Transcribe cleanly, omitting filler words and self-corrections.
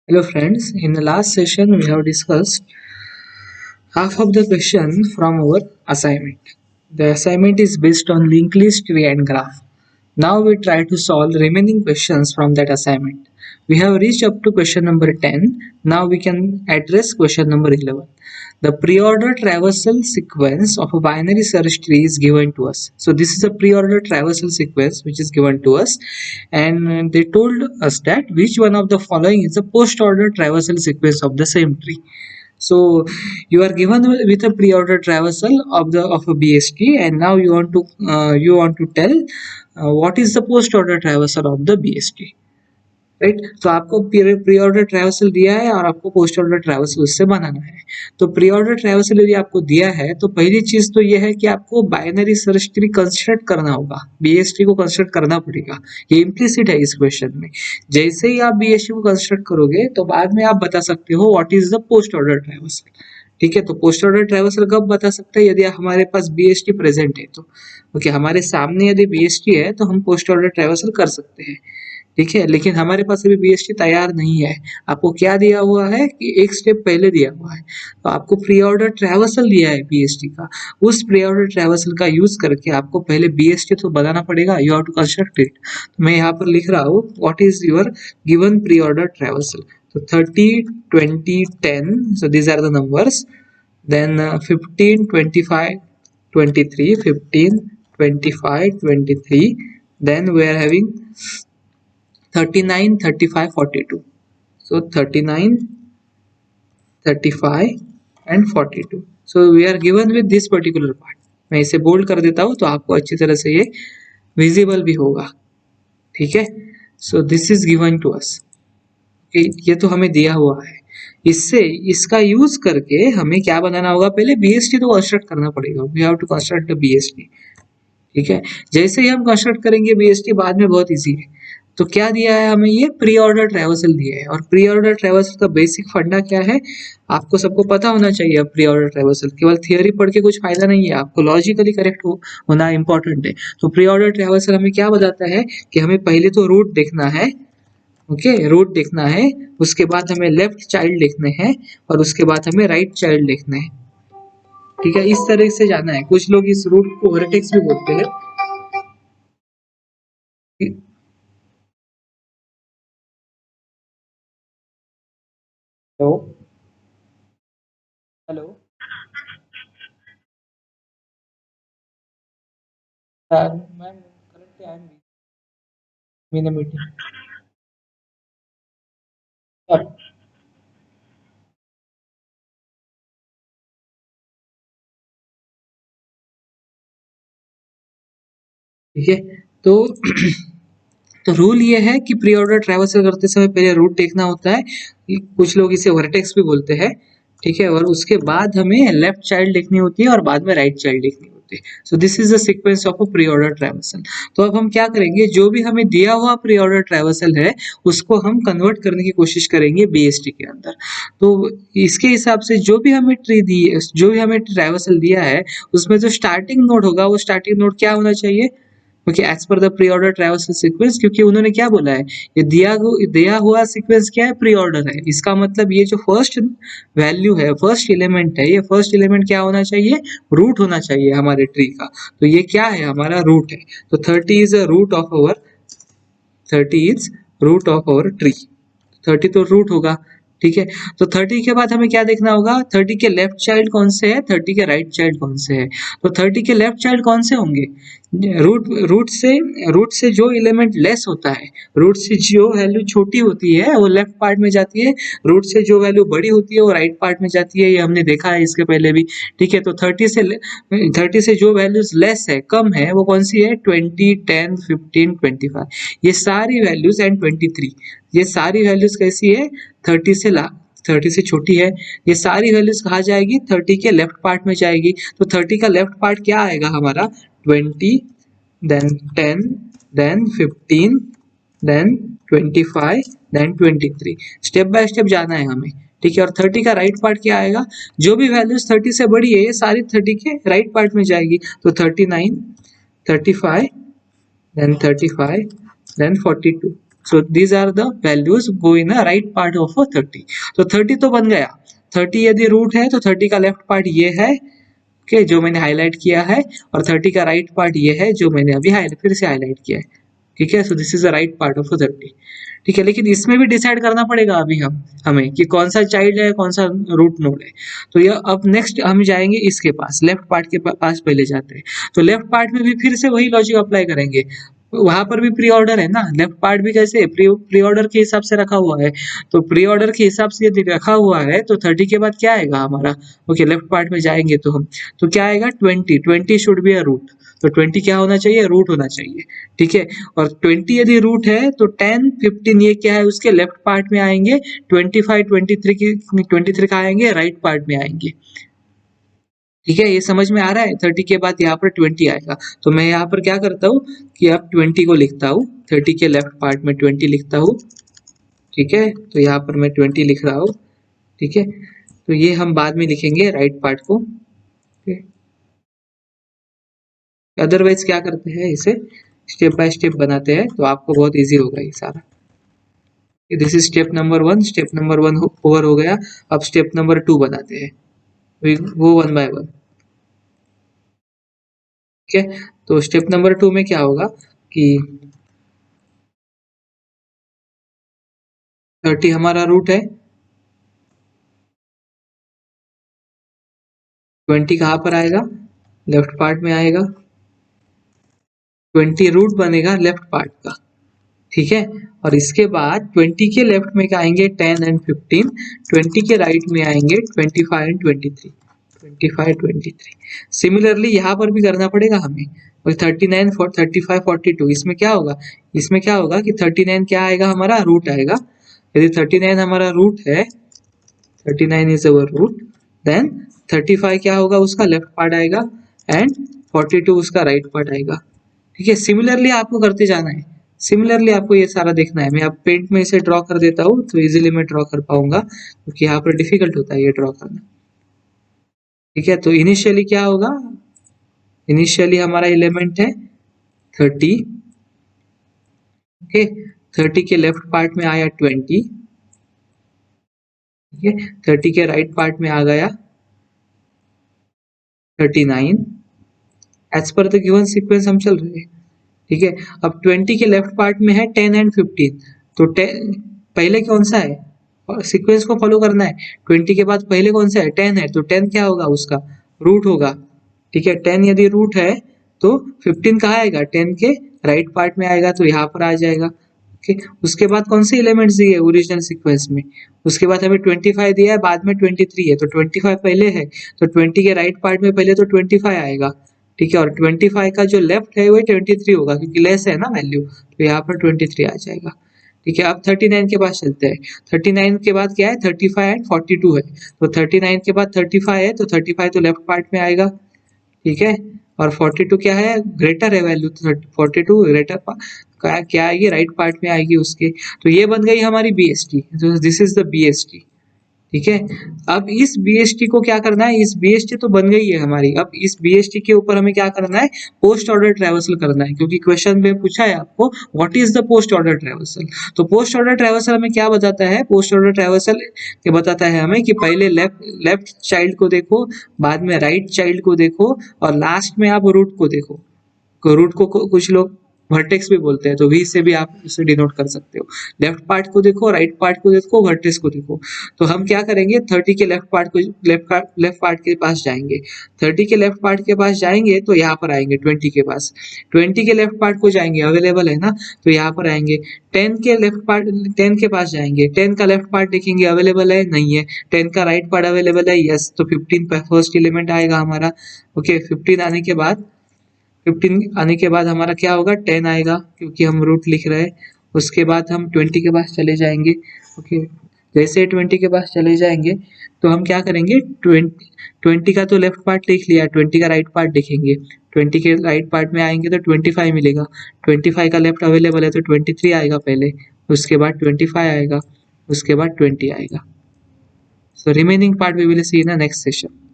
Hello friends, in the last session we have discussed half of the question from our assignment. The assignment is based on linked list, tree and graph. Now we try to solve remaining questions from that assignment. We have reached up to question number 10. Now we can address question number 11. The pre-order traversal sequence of a binary search tree is given to us. So this is a pre-order traversal sequence which is given to us, and they told us that which one of the following is a post-order traversal sequence of the same tree. So you are given with a pre-order traversal of a BST, and now you want to tell what is the post-order traversal of the BST, right. तो आपको pre order traversal दिया है और आपको post order traversal उससे बनाना है। तो pre order traversal यदि आपको दिया है तो पहली चीज तो यह है कि आपको बाइनरी सर्च ट्री कंस्ट्रक्ट करना होगा, बीएसटी को कंस्ट्रक्ट करना पड़ेगा। ये इम्प्लिसिट है इस क्वेश्चन में। जैसे ही आप बीएसटी को कंस्ट्रक्ट करोगे तो बाद में आप बता सकते हो what is the post order traversal. ठीक है, तो पोस्ट ऑर्डर ट्रैवर्सल कब बता सकते हैं? यदि हमारे पास बीएसटी प्रेजेंट है तो ओके, हमारे सामने यदि बीएसटी है तो हम पोस्ट ऑर्डर ट्रैवर्सल कर सकते हैं। ठीक है, लेकिन हमारे पास अभी बीएसटी तैयार नहीं है। आपको क्या दिया हुआ है कि एक स्टेप पहले दिया हुआ है, तो आपको प्री ऑर्डर ट्रैवर्सल दिया है बीएसटी का। उस प्री ऑर्डर ट्रैवर्सल का यूज करके आपको पहले बीएसटी तो बनाना पड़ेगा, you have to construct it. तो मैं यहाँ पर लिख रहा हूँ what is your given pre order traversal. तो 30, 20, 10, so these are the numbers. Then 15, 25, 23, 15, 25, 23. Then we are having 39, 35, 42. So 39, 35 and 42. So we are given with this particular part. मैं इसे बोल्ड कर देता हूँ तो आपको अच्छी तरह से ये विजिबल भी होगा। ठीक है, so this is given to us. ये तो हमें दिया हुआ है। इससे इसका यूज करके हमें क्या बनाना होगा? पहले बीएसटी तो कंस्ट्रक्ट करना पड़ेगा। We have to construct the BST. ठीक है, जैसे ही हम कंस्ट्रक्ट करेंगे बीएसटी बाद में बहुत इजी है। तो क्या दिया है हमें? ये प्री ऑर्डर ट्रैवर्सल दिया है। और प्री ऑर्डर ट्रैवर्सल का बेसिक फंडा क्या है आपको सबको पता होना चाहिए। प्री ऑर्डर ट्रैवर्सल केवल थियोरी पढ़ के कुछ फायदा नहीं है, आपको लॉजिकली करेक्ट होना इंपॉर्टेंट है। तो प्री ऑर्डर ट्रैवर्सल हमें क्या बताता है कि हमें पहले तो रूट देखना है। ओके, रूट देखना है, उसके बाद हमें लेफ्ट चाइल्ड देखने हैं और उसके बाद हमें राइट चाइल्ड देखना है। ठीक है, इस तरह से जाना है। कुछ लोग इस रूट को वर्टेक्स भी बोलते हैं। Hello hello ma'am, correctly I am in a meeting. ठीक है, तो तो रूल ये है कि प्री ऑर्डर ट्रैवर्सल करते समय पहले रूट देखना होता है। कुछ लोग इसे वर्टेक्स भी बोलते हैं। ठीक है, और उसके बाद हमें लेफ्ट चाइल्ड देखनी होती है और बाद में राइट चाइल्ड देखनी होती है। So this is the sequence of a pre order traversal. तो अब हम क्या करेंगे, जो भी हमें दिया हुआ प्री ऑर्डर ट्रैवर्सल है उसको हम कन्वर्ट करने की कोशिश करेंगे बीएसटी के अंदर। तो इसके हिसाब से जो भी हमें जो भी हमें ट्रैवर्सल दिया है उसमें जो स्टार्टिंग नोड होगा वो स्टार्टिंग नोड क्या होना चाहिए? Okay, as per the pre order traversal sequence, क्योंकि उन्होंने क्या बोला है, ये दिया हुआ सीक्वेंस क्या है? प्री ऑर्डर है। इसका मतलब ये जो फर्स्ट वैल्यू है, फर्स्ट एलिमेंट है, ये फर्स्ट एलिमेंट क्या होना चाहिए? रूट होना चाहिए हमारे ट्री का। तो ये क्या है? हमारा रूट है। तो 30 is a root of our 30 is root of our tree. 30 तो रूट होगा। ठीक है, तो 30 के बाद हमें क्या देखना होगा? 30 के लेफ्ट चाइल्ड कौन से है, 30 के राइट चाइल्ड कौन से है? तो 30 के लेफ्ट चाइल्ड कौन से होंगे? रूट से जो एलिमेंट लेस होता है, रूट से जो वैल्यू छोटी होती है वो लेफ्ट पार्ट में जाती है, रूट से जो वैल्यू बड़ी होती है वो राइट पार्ट में जाती है। ये हमने देखा है इसके पहले भी। ठीक है, तो 30 से जो वैल्यूज लेस है, कम है, वो कौन सी है? 20, 10, 15, 25। ये सारी वैल्यूज एंड 23, ये सारी वैल्यूज कैसी है? 30 से छोटी है। ये सारी वैल्यूज कहाँ जाएगी? 30 के लेफ्ट पार्ट में जाएगी। तो 30 का लेफ्ट पार्ट क्या आएगा हमारा? 20, then 10, then 15, then 25, then 23। Step by step जाना है हमें। ठीक है, और 30 का राइट पार्ट क्या आएगा? जो भी वैल्यूज 30 से बड़ी है ये सारी 30 के राइट पार्ट में जाएगी। तो 39, 35, then 35, then 42। So these are the values go in a right part of 30। तो 30 तो बन गया। 30 यदि रूट है तो 30 का लेफ्ट पार्ट ये है, ओके, जो मैंने हाईलाइट किया है, और 30 का राइट पार्ट ये है जो मैंने अभी फिर से हाईलाइट किया है। ठीक है, so this is the right part of 30। ठीक है, लेकिन इसमें भी डिसाइड करना पड़ेगा अभी हमें कि कौन सा चाइल्ड है, कौन सा रूट नोड है। तो ये अब नेक्स्ट हम जाएंगे इसके पास, लेफ्ट पार्ट के पास पहले जाते हैं। तो लेफ्ट पार्ट में भी फिर से वही लॉजिक अप्लाई करेंगे। वहां पर भी प्री ऑर्डर है ना, लेफ्ट पार्ट भी कैसे प्री ऑर्डर के हिसाब से रखा हुआ है। तो प्री ऑर्डर के हिसाब से यदि रखा हुआ है तो 30 के बाद क्या आएगा हमारा, ओके, लेफ्ट पार्ट में जाएंगे तो हम, तो क्या आएगा 20, 20 शुड बी अ रूट। तो 20 क्या होना चाहिए, रूट होना चाहिए। ठीक है, और 20 यदि रूट है तो 10, 15 ये क्या है उसके लेफ्ट पार्ट में आएंगे, 25, 23 का आएंगे राइट पार्ट में आएंगे। ठीक है, ये समझ में आ रहा है। 30 के बाद यहाँ पर 20 आएगा। तो मैं यहाँ पर क्या करता हूँ कि अब 20 को लिखता हूँ, 30 के लेफ्ट पार्ट में 20 लिखता हूँ। ठीक है, तो यहाँ पर मैं 20 लिख रहा हूँ। ठीक है, तो ये हम बाद में लिखेंगे राइट पार्ट को। अदरवाइज क्या करते हैं, इसे स्टेप बाय स्टेप बनाते हैं तो आपको बहुत इजी होगा ये सारा। This is step number 1, step number 1 over हो गया। अब स्टेप नंबर 2 बनाते हैं, वो 1 बाय 1। ठीक है, तो स्टेप नंबर 2 में क्या होगा कि 30 हमारा रूट है, 20 कहाँ पर आएगा, लेफ्ट पार्ट में आएगा, 20 रूट बनेगा लेफ्ट पार्ट का। ठीक है, और इसके बाद 20 के लेफ्ट में क्या आएंगे, 10 एंड 15, 20 के राइट में आएंगे 25 एंड 23, 25, 23। सिमिलरली यहाँ पर भी करना पड़ेगा हमें। और 39, 35, 42 इसमें क्या होगा, इसमें क्या होगा कि 39 क्या आएगा हमारा, रूट आएगा। यदि 39 हमारा रूट है, 39 इज अवर रूट, देन 35 क्या होगा, उसका लेफ्ट पार्ट आएगा, एंड 42 उसका राइट पार्ट आएगा। ठीक है, सिमिलरली आपको करते जाना है, सिमिलरली आपको ये सारा देखना है। मैं अब पेंट में इसे ड्रॉ कर देता हूँ तो इजीली मैं ड्रॉ कर पाऊंगा, क्योंकि यहाँ पर डिफिकल्ट होता है ये ड्रॉ करना। ठीक है, तो इनिशियली क्या होगा, इनिशियली हमारा एलिमेंट है 30। ओके, 30 के लेफ्ट पार्ट में आया 20। ठीक है, 30 के राइट पार्ट में आ गया 39। As per the given sequence हम चल रहे हैं। ठीक है, अब 20 के लेफ्ट पार्ट में है 10 एंड 15। तो 10 पहले कौन सा है, और सीक्वेंस को फॉलो करना है। 20 के बाद पहले कौन सा है, 10 है, तो 10 क्या होगा उसका, रूट होगा। ठीक है, 10 यदि रूट है तो 15 कहाँ आएगा, 10 के राइट पार्ट में आएगा, तो यहाँ पर आ जाएगा। ओके, उसके बाद कौन से एलिमेंट्स दिए ओरिजिनल सीक्वेंस में, उसके बाद हमें 25 दिया है, बाद में 23 है, तो 25 पहले है, तो 20 के राइट पार्ट में पहले तो 25 आएगा। ठीक है, और 25 का जो लेफ्ट है वो 23 होगा, क्योंकि लेस है ना वैल्यू, तो यहाँ पर 23 आ जाएगा। ठीक है, अब 39 के पास चलते हैं। 39 के बाद क्या है, 35 एंड 42 है, तो 39 के बाद 35 है, तो 35 तो लेफ्ट पार्ट में आएगा। ठीक है, और 42 क्या है, ग्रेटर है वैल्यू, तो 42 ग्रेटर क्या आएगी, राइट पार्ट में आएगी उसके। तो ये बन गई हमारी BST, तो दिस इज द BST। ठीक है, अब इस BST को क्या करना है, इस BST तो बन गई है हमारी, अब इस BST के ऊपर हमें क्या करना है, पोस्ट ऑर्डर ट्रैवर्सल करना है, क्योंकि क्वेश्चन में पूछा है आपको what is the post order traversal. तो पोस्ट ऑर्डर ट्रैवर्सल हमें क्या बताता है, पोस्ट ऑर्डर ट्रैवर्सल ये बताता है हमें कि पहले लेफ्ट चाइल्ड को देखो, बाद में राइट चाइल्ड को देखो, और लास्ट में आप रूट को देखो। रूट को कुछ लोग वर्टेक्स भी बोलते हैं, तो वी से भी आप उसे डिनोट कर सकते हो। लेफ्ट पार्ट को देखो, राइट पार्ट को देखो, वर्टेक्स को देखो। तो हम क्या करेंगे, 30 के लेफ्ट पार्ट को, लेफ्ट पार्ट के पास जाएंगे। 30 के लेफ्ट पार्ट के पास जाएंगे तो यहाँ पर आएंगे 20 के पास। 20 के लेफ्ट पार्ट को जाएंगे, अवेलेबल है ना, तो यहाँ पर आएंगे। 10 के लेफ्ट पार्ट, 10 के पास जाएंगे, 10 का लेफ्ट पार्ट देखेंगे, अवेलेबल है, नहीं है। 10 का राइट पार्ट अवेलेबल है, यस, तो 15 फर्स्ट एलिमेंट आएगा हमारा। ओके, 15 आने के बाद, 15 आने के बाद हमारा क्या होगा, 10 आएगा, क्योंकि हम रूट लिख रहे हैं। उसके बाद हम 20 के पास चले जाएंगे। ओके, जैसे 20 के पास चले जाएंगे तो हम क्या करेंगे, 20 का तो लेफ्ट पार्ट लिख लिया, 20 का राइट पार्ट देखेंगे। 20 के राइट पार्ट में आएंगे तो 25 मिलेगा। 25 का लेफ्ट अवेलेबल है तो 23 आएगा पहले, उसके बाद 25 आएगा, उसके बाद 20 आएगा। So remaining part we will see in the next session.